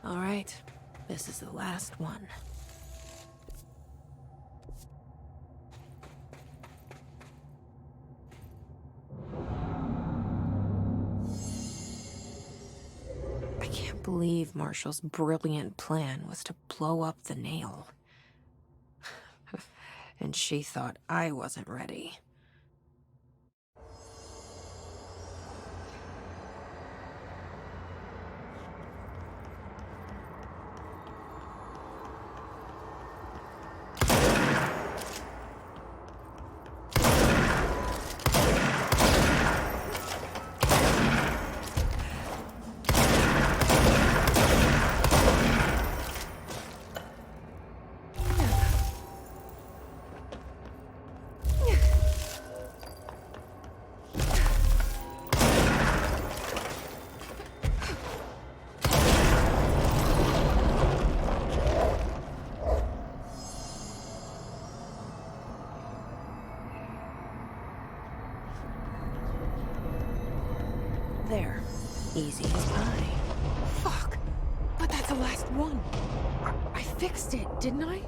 All right, this is the last one. I can't believe Marshall's brilliant plan was to blow up the nail. And she thought I wasn't ready. There. Easy as pie. Fuck! But that's the last one. I fixed it, didn't I?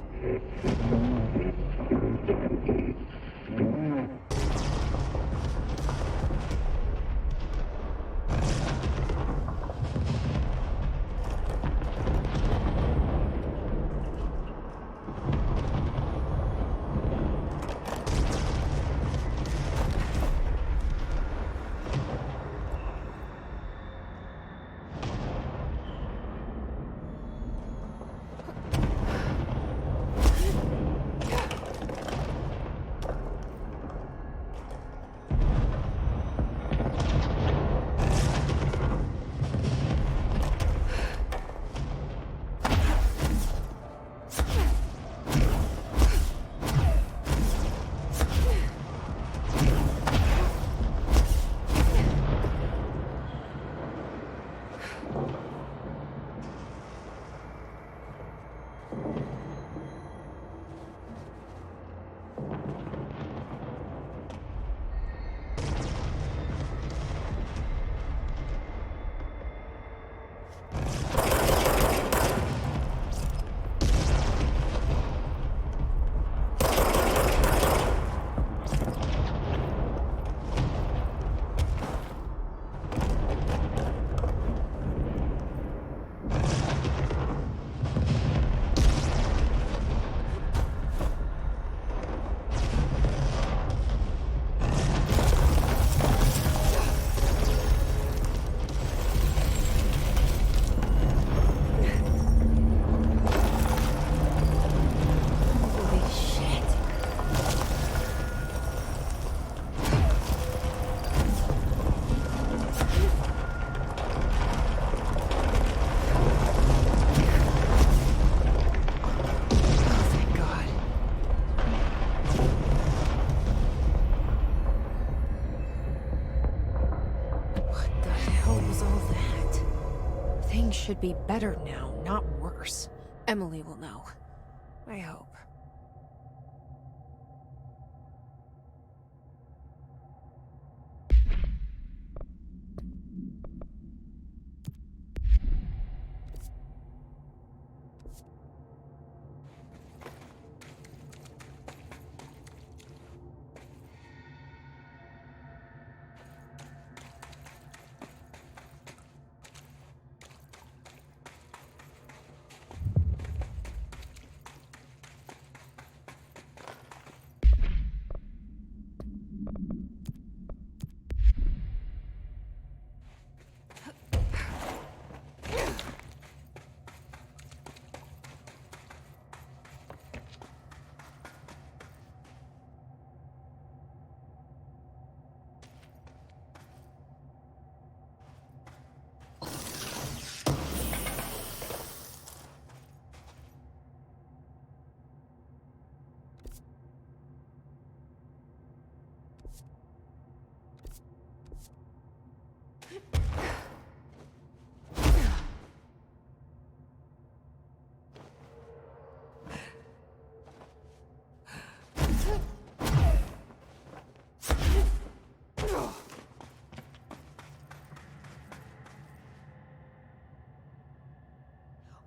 Should be better now, not worse. Emily will know. I hope.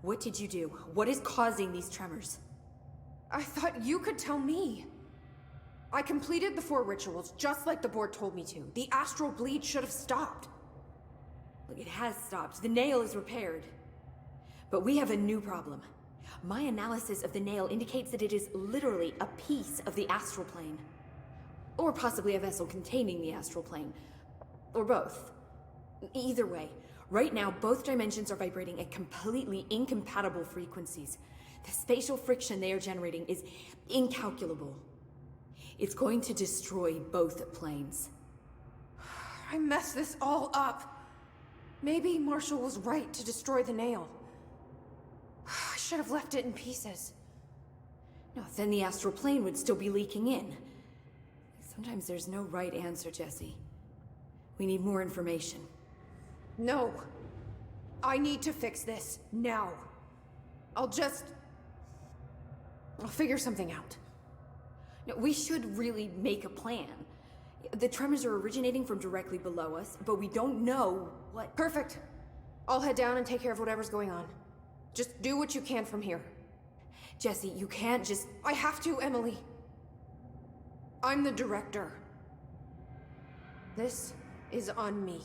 What did you do? What is causing these tremors? I thought you could tell me. I completed the 4 rituals just like the board told me to. The astral bleed should have stopped. Look, it has stopped. The nail is repaired. But we have a new problem. My analysis of the nail indicates that it is literally a piece of the astral plane. Or possibly a vessel containing the astral plane. Or both. Either way, right now both dimensions are vibrating at completely incompatible frequencies. The spatial friction they are generating is incalculable. It's going to destroy both planes. I messed this all up. Maybe Marshall was right to destroy the nail. I should have left it in pieces. No, then the astral plane would still be leaking in. Sometimes there's no right answer, Jesse. We need more information. No. I need to fix this, now. I'll figure something out. No, we should really make a plan. The tremors are originating from directly below us, but we don't know what... Perfect. I'll head down and take care of whatever's going on. Just do what you can from here. Jesse, you can't just... I have to, Emily. I'm the director. This is on me.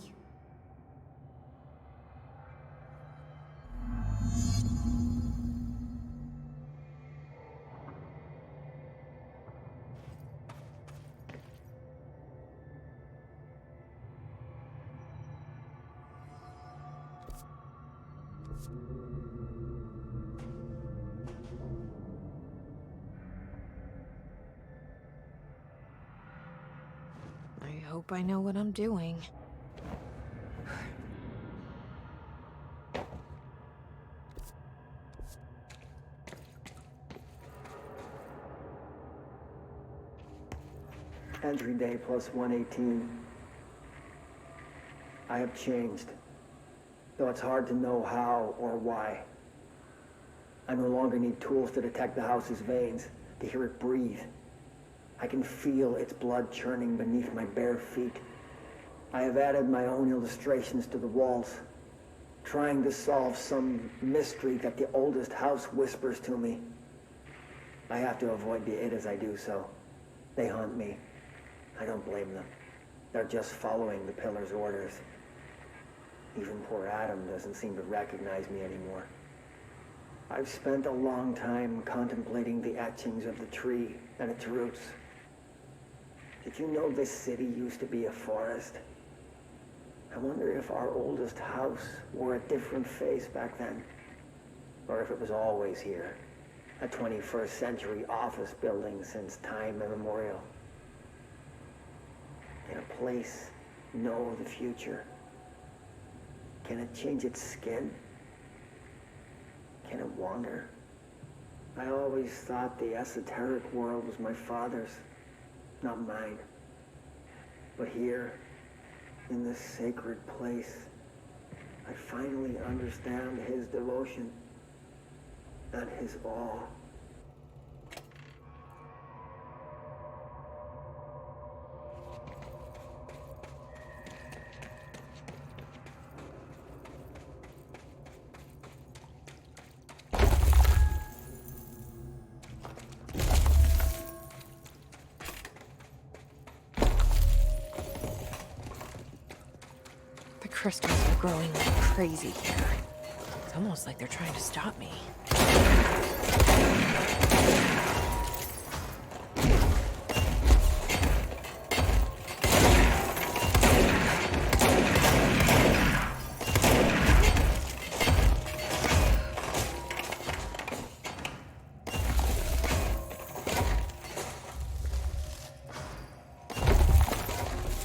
I hope I know what I'm doing. Entry day plus 118. I have changed, though it's hard to know how or why. I no longer need tools to detect the house's veins, to hear it breathe. I can feel its blood churning beneath my bare feet. I have added my own illustrations to the walls, trying to solve some mystery that the oldest house whispers to me. I have to avoid the it as I do so. They haunt me. I don't blame them. They're just following the pillar's orders. Even poor Adam doesn't seem to recognize me anymore. I've spent a long time contemplating the etchings of the tree and its roots. Did you know this city used to be a forest? I wonder if our oldest house wore a different face back then. Or if it was always here. A 21st century office building since time immemorial. Can a place know the future? Can it change its skin? Can it wander? I always thought the esoteric world was my father's, not mine. But here, in this sacred place, I finally understand his devotion and his awe. Crystals are growing like crazy here. It's almost like they're trying to stop me.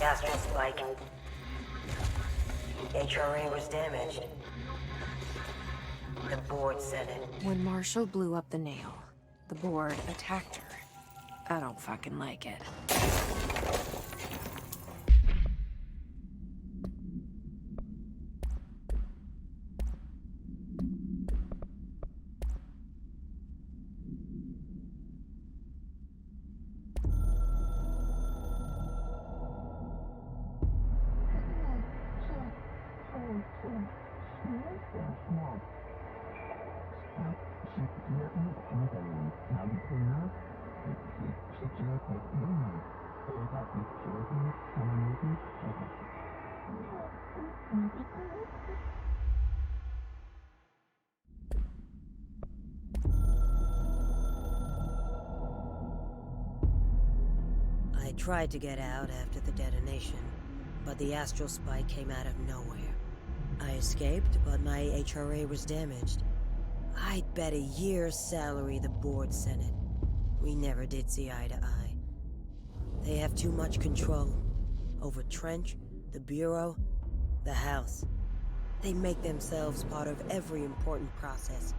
Astral spike. HRA was damaged. The board said it. When Marshall blew up the nail, the board attacked her. I don't fucking like it. I tried to get out after the detonation, but the astral spike came out of nowhere. I escaped, but my HRA was damaged. I'd bet a year's salary the board sent it. We never did see eye to eye. They have too much control over Trench, the Bureau, the House. They make themselves part of every important process.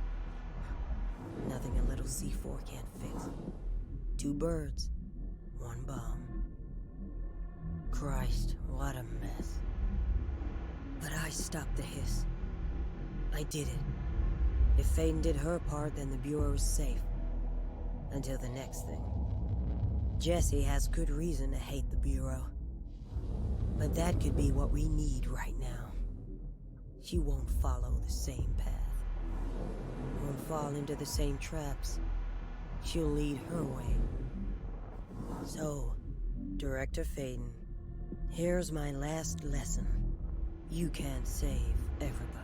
Nothing a little C4 can't fix. 2 birds, 1 bomb. Christ, what a mess. But I stopped the hiss. I did it. If Faden did her part, then the Bureau is safe. Until the next thing. Jessie has good reason to hate the Bureau. But that could be what we need right now. She won't follow the same path. Won't fall into the same traps. She'll lead her way. So, Director Faden, here's my last lesson. You can't save everybody.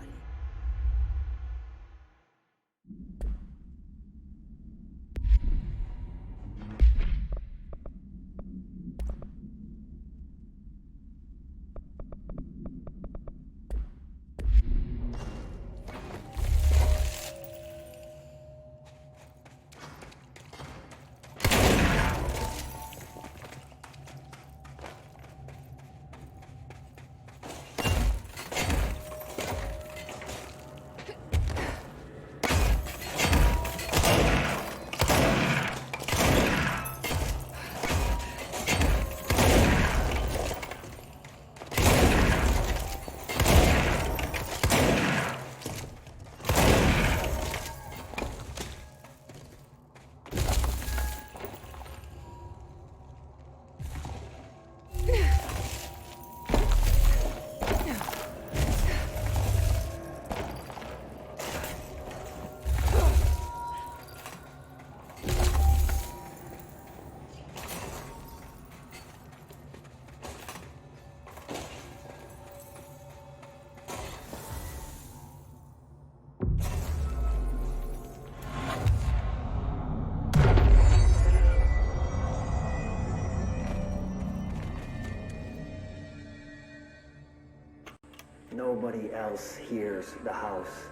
Nobody else hears the house.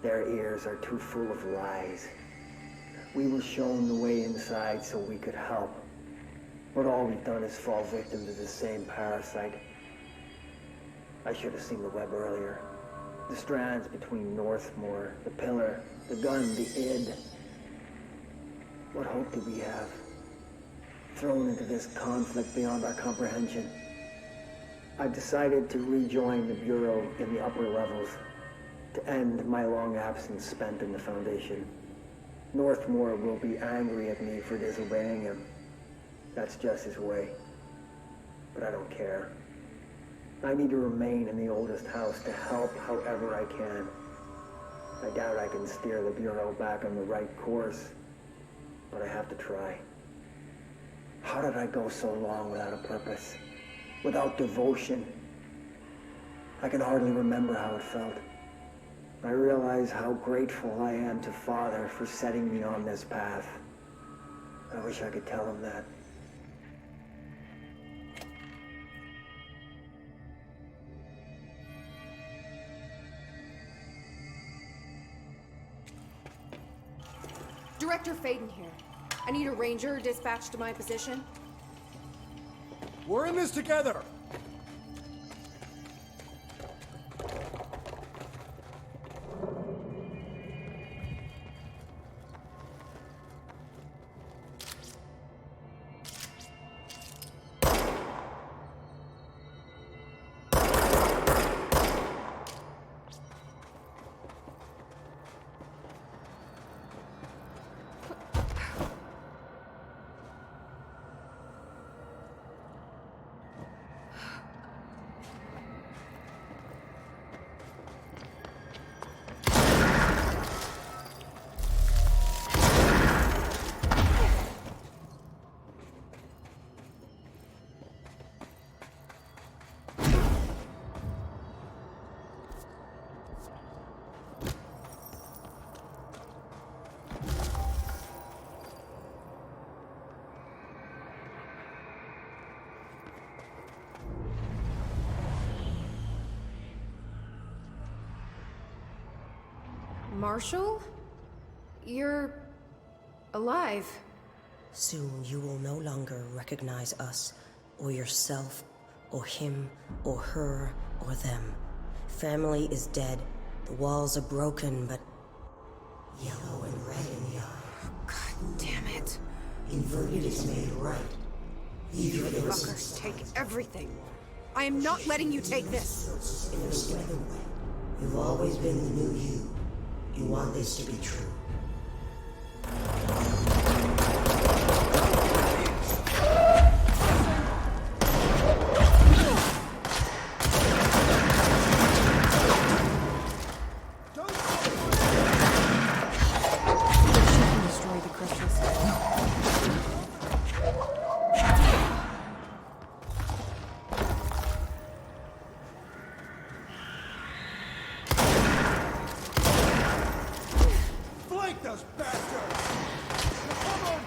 Their ears are too full of lies. We were shown the way inside so we could help. But all we've done is fall victim to the same parasite. I should have seen the web earlier. The strands between Northmore, the pillar, the gun, the id. What hope do we have? Thrown into this conflict beyond our comprehension. I've decided to rejoin the Bureau in the upper levels, to end my long absence spent in the Foundation. Northmore will be angry at me for disobeying him. That's just his way. But I don't care. I need to remain in the oldest house to help however I can. I doubt I can steer the Bureau back on the right course, but I have to try. How did I go so long without a purpose? Without devotion? I can hardly remember how it felt. I realize how grateful I am to Father for setting me on this path. I wish I could tell him that. Director Faden here. I need a ranger dispatched to my position. We're in this together! Marshall? You're... alive. Soon you will no longer recognize us, or yourself, or him, or her, or them. Family is dead. The walls are broken, but yellow and red in the eye. God damn it. Inverted is made right. Leave your Fuckers, innocence. take everything. I am not letting you take this. In a other way. You've always been the new you. You want this to be true. Destroy the crystals. Flank those bastards! Come on!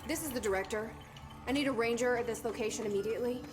This is the director. I need a ranger at this location immediately.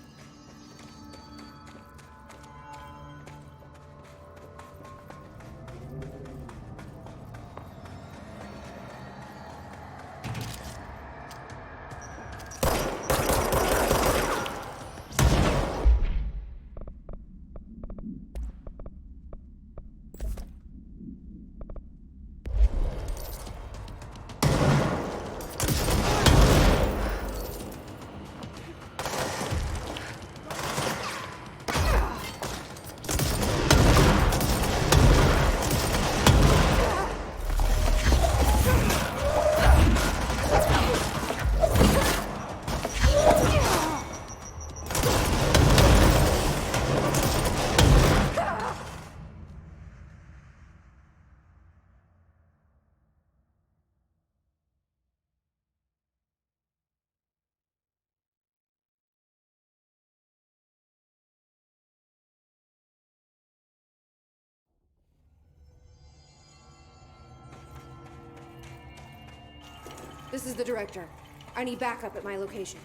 This is the director. I need backup at my location.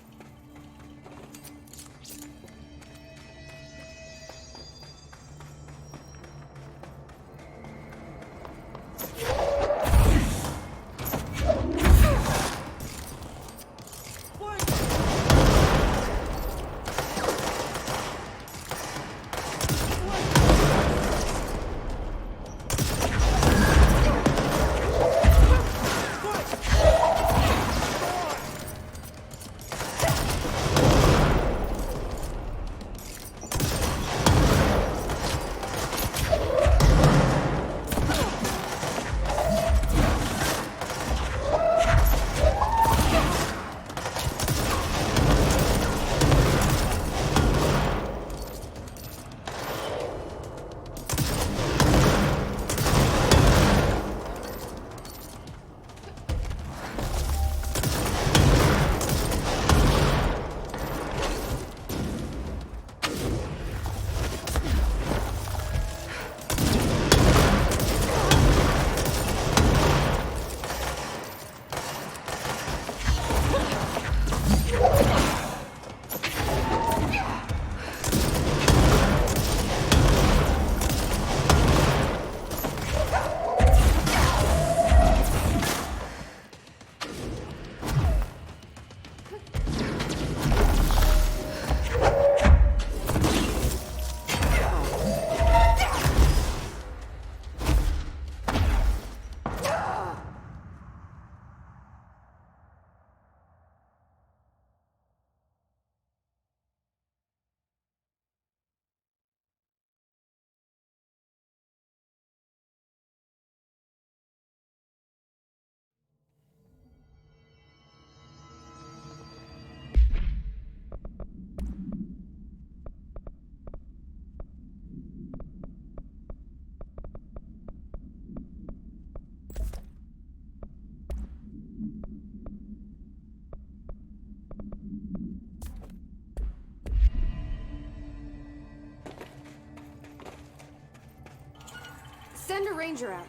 Send a ranger out.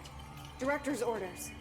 Director's orders.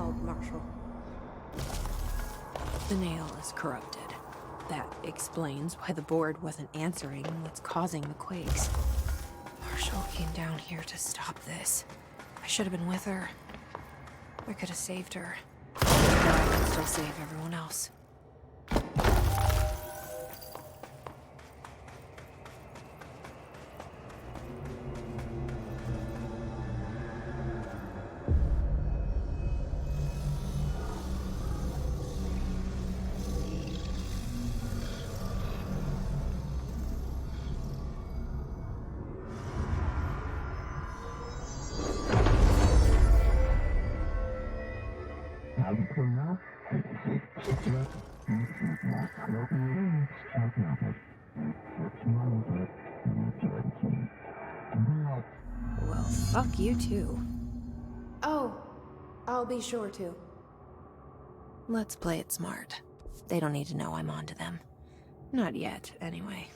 help, Marshall. The nail is corrupted. That explains why the board wasn't answering what's causing the quakes. Marshall came down here to stop this. I should have been with her. I could have saved her. But I can still save everyone else. Well, fuck you too. Oh, I'll be sure to. Let's play it smart. They don't need to know I'm onto them. Not yet, anyway.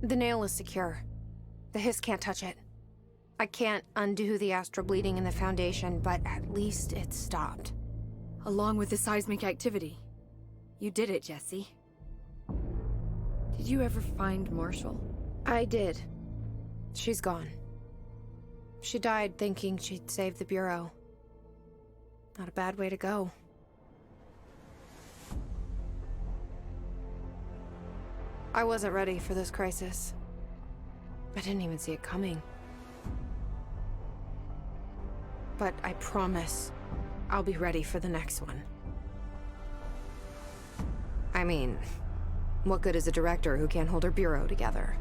The nail is secure. The hiss can't touch it. I can't undo the astral bleeding in the Foundation, but at least it's stopped. Along with the seismic activity. You did it, Jesse. Did you ever find Marshall? I did. She's gone. She died thinking she'd save the Bureau. Not a bad way to go. I wasn't ready for this crisis. I didn't even see it coming. But I promise I'll be ready for the next one. I mean, what good is a director who can't hold her bureau together?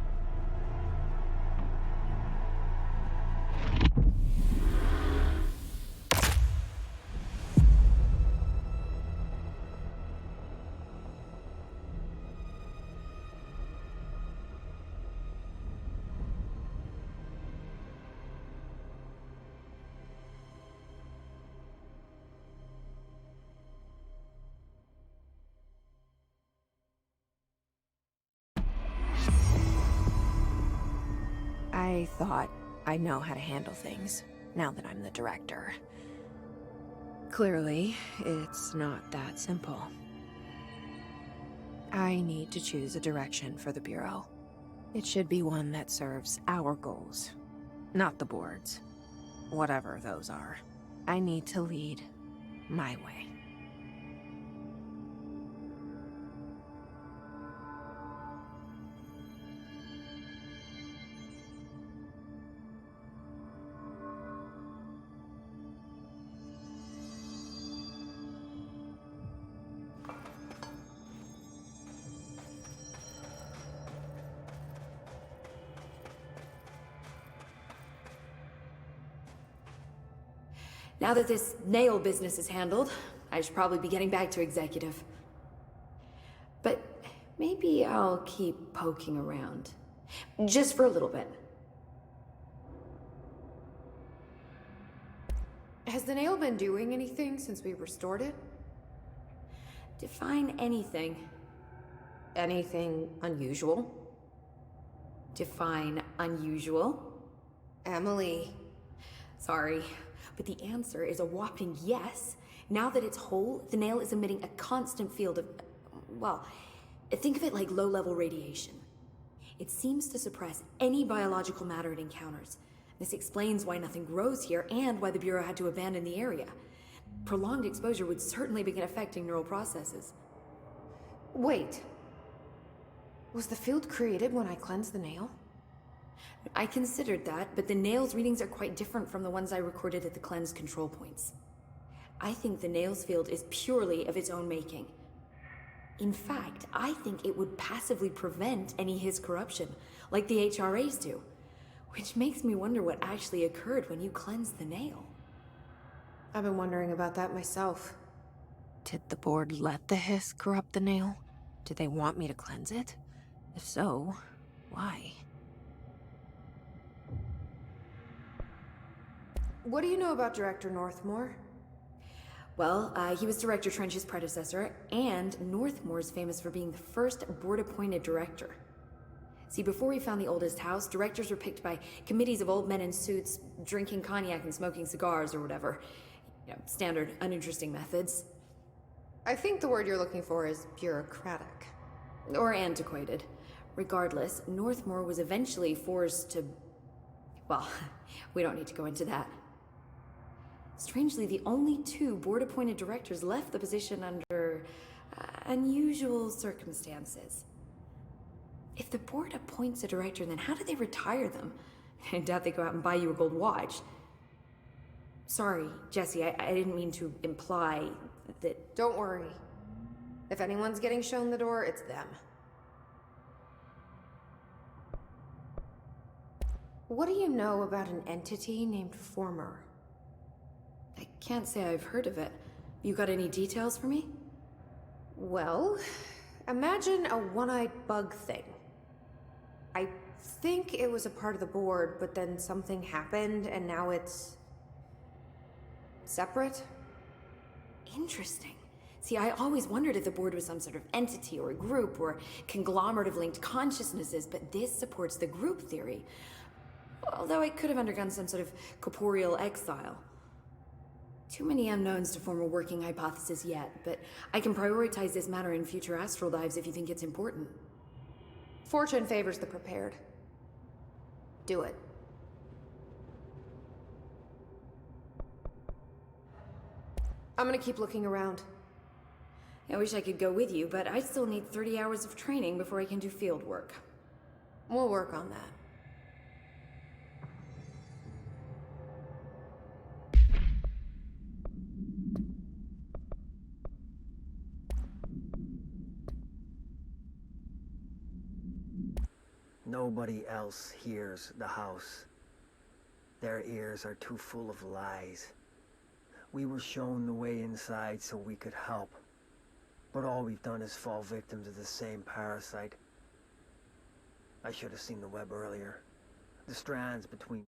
I thought I know how to handle things, now that I'm the director. Clearly, it's not that simple. I need to choose a direction for the Bureau. It should be one that serves our goals, not the board's. Whatever those are. I need to lead my way. Now that this nail business is handled, I should probably be getting back to executive. But maybe I'll keep poking around. Just for a little bit. Has the nail been doing anything since we restored it? Define anything. Anything unusual? Define unusual. Emily. Sorry, but the answer is a whopping yes. Now that it's whole, the nail is emitting a constant field of, well, think of it like low-level radiation. It seems to suppress any biological matter it encounters. This explains why nothing grows here and why the Bureau had to abandon the area. Prolonged exposure would certainly begin affecting neural processes. Wait. Was the field created when I cleansed the nail? I considered that, but the nail's readings are quite different from the ones I recorded at the cleanse control points. I think the nail's field is purely of its own making. In fact, I think it would passively prevent any His corruption, like the HRAs do. Which makes me wonder what actually occurred when you cleansed the nail. I've been wondering about that myself. Did the board let the hiss corrupt the nail? Did they want me to cleanse it? If so, why? What do you know about Director Northmore? Well, he was Director Trench's predecessor, and Northmore's famous for being the first board-appointed director. See, before we found the oldest house, directors were picked by committees of old men in suits, drinking cognac and smoking cigars or whatever. You know, standard, uninteresting methods. I think the word you're looking for is bureaucratic. Or antiquated. Regardless, Northmore was eventually forced to... Well, we don't need to go into that. Strangely, the only two board-appointed directors left the position under unusual circumstances. If the board appoints a director, then how do they retire them? I doubt they go out and buy you a gold watch. Sorry, Jesse, I didn't mean to imply that... Don't worry. If anyone's getting shown the door, it's them. What do you know about an entity named Former? I can't say I've heard of it. You got any details for me? Well, imagine a one-eyed bug thing. I think it was a part of the board, but then something happened and now it's... separate? Interesting. See, I always wondered if the board was some sort of entity or a group or conglomerate of linked consciousnesses, but this supports the group theory. Although I could have undergone some sort of corporeal exile. Too many unknowns to form a working hypothesis yet, but I can prioritize this matter in future astral dives if you think it's important. Fortune favors the prepared. Do it. I'm gonna keep looking around. I wish I could go with you, but I still need 30 hours of training before I can do field work. We'll work on that. Nobody else hears the house. Their ears are too full of lies. We were shown the way inside so we could help. But all we've done is fall victim to the same parasite. I should have seen the web earlier. The strands between...